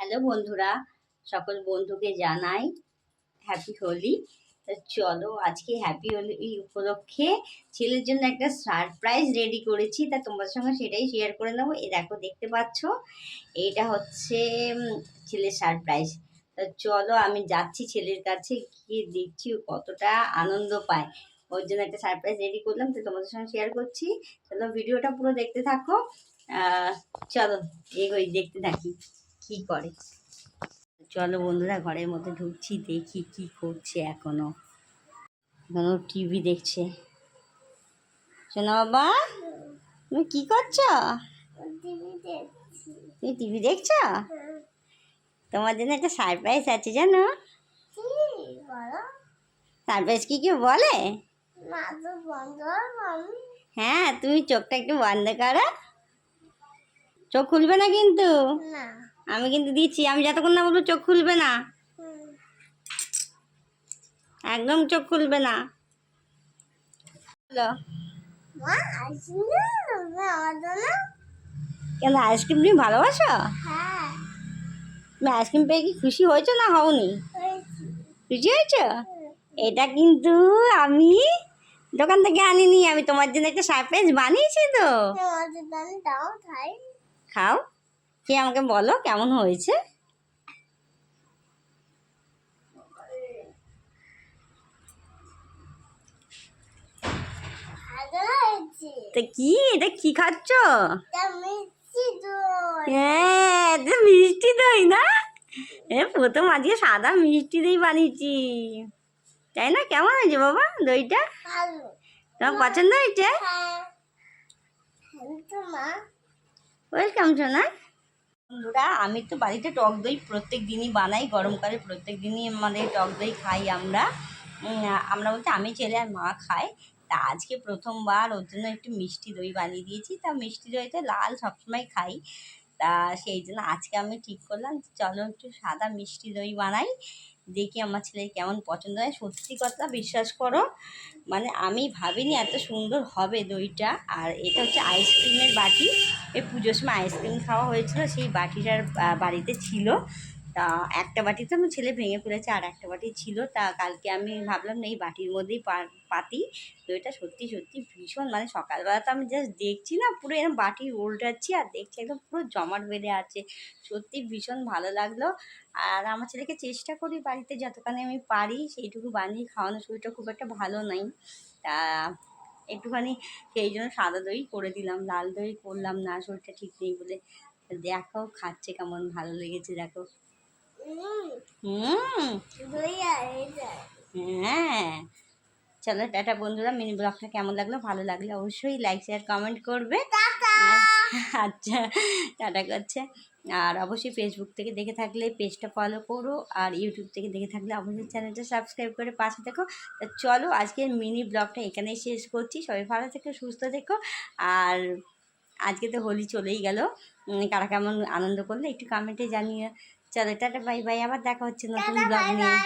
Hello বন্ধুরা, সকল বন্ধুকে জানাই হ্যাপি হোলি। চলো আজকে হ্যাপি হোলি উপলক্ষে ছেলের জন্য একটা সারপ্রাইজ রেডি করেছি, তা তোমার সঙ্গে সেটাই শেয়ার করে নেবো। এই দেখো, দেখতে পাচ্ছ, এইটা হচ্ছে ছেলের সারপ্রাইজ। তা চলো আমি যাচ্ছি ছেলের কাছে, গিয়ে দেখছি ও কতটা আনন্দ পায়। ওর জন্য একটা সারপ্রাইজ রেডি করলাম, তো তোমাদের সঙ্গে শেয়ার করছি। চলো ভিডিওটা পুরো দেখতে থাকো। চলো এগোই, দেখতে থাকি কি করে। চলো বন্ধুরা, ঘরের মধ্যে ঢুকছি, দেখি কি করছে। এখনো টিভি দেখছে। শোনো বাবা, তুমি কি করছো? তুমি টিভি দেখছো? তোমার জন্য একটা সারপ্রাইজ আছে, জানো? সারপ্রাইজ কি কেউ বলে? হ্যাঁ, তুমি চোখটা একটু বন্ধ করো। চোখ খুলবে না কিন্তু। আমি কিন্তু দিচ্ছি, আমি যতক্ষণ না বলবো চোখ খুলবে না, একদম চোখ খুলবে না। কেন, আইসক্রিম তুমি ভালোবাসো? তুমি আইসক্রিম পেয়ে কি খুশি হয়েছো না হওনি? খুশি হয়েছো? এটা কিন্তু আমি দোকান থেকে আনিনি, আমি তোমার জন্য একটা সারপ্রাইজ বানিয়েছি। তো খাও, খেয়ে আমাকে বলো কেমন হয়েছে। তা কি, এটা কি খাচ্ছ? হ্যাঁ, এটা মিষ্টি দই না? প্রথম আজকে সাদা মিষ্টি দই বানিয়েছি, তাই না? কেমন হয়েছে বাবা দইটা? তোমার পছন্দ হয়েছে? ওয়েলকাম সোনা। বন্ধুরা, আমি তো বাড়িতে টক দই প্রত্যেক দিনই বানাই, গরমকালে প্রত্যেক দিনই আমাদের টক দই খাই আমরা। আমরা বলতে আমি, ছেলে আর মা খাই। তা আজকে প্রথমবার ওর জন্য একটু মিষ্টি দই বানিয়ে দিয়েছি। তা মিষ্টি দইতে লাল সবসময় খাই, তা সেই জন্য আজকে আমি ঠিক করলাম চলো একটু সাদা মিষ্টি দই বানাই, দেখি আমার ছেলের কেমন পছন্দ হয়। সত্যি কথা বিশ্বাস করো, মানে আমি ভাবিনি এত সুন্দর হবে দইটা। আর এটা হচ্ছে আইসক্রিমের বাটি, এই পুজোর সময় আইসক্রিম খাওয়া হয়েছিল, সেই বাটিটার বাড়িতে ছিল। তা একটা বাটি তো আমার ছেলে ভেঙে ফেলেছে, আর একটা বাটি ছিল। তা কালকে আমি ভাবলাম না এই বাটির মধ্যেই পাতি। দইটা সত্যি সত্যি ভীষণ, মানে সকালবেলা তো আমি জাস্ট দেখছি না, পুরো এরকম বাটি উল্টাচ্ছি আর দেখছি একদম পুরো জমাট বেঁধে আছে। সত্যি ভীষণ ভালো লাগলো। আর আমার ছেলেকে চেষ্টা করি বাড়িতে যতখানি আমি পারি সেইটুকু বানিয়ে খাওয়ানো। শরীরটা খুব একটা ভালো নাই, তা একটুখানি সেই জন্য সাদা দই করে দিলাম, লাল দই করলাম না, শরীরটা ঠিক নেই বলে। দেখো খাচ্ছে কেমন ভালো লেগেছে, দেখো। হ্যাঁ, চলো টাটা বন্ধুরা। মিনি ব্লগটা কেমন লাগলো, ভালো লাগলে অবশ্যই লাইক শেয়ার কমেন্ট করবে। আচ্ছা, টাটা করছে। আর অবশ্যই ফেসবুক থেকে দেখে থাকলে পেজটা ফলো করো, আর ইউটিউব থেকে দেখে থাকলে অবশ্যই চ্যানেলটা সাবস্ক্রাইব করে পাশে দেখো। চলো আজকের মিনি ব্লগটা এখানেই শেষ করছি। সবাই ভালো থেকো, সুস্থ থেকো। আর আজকে তো হোলি চলেই গেল, কারা কেমন আনন্দ করলে একটু কমেন্টে জানিয়ে। চলো টাটা, বাই বাই, আবার দেখা হচ্ছে নতুন ব্লগ নিয়ে।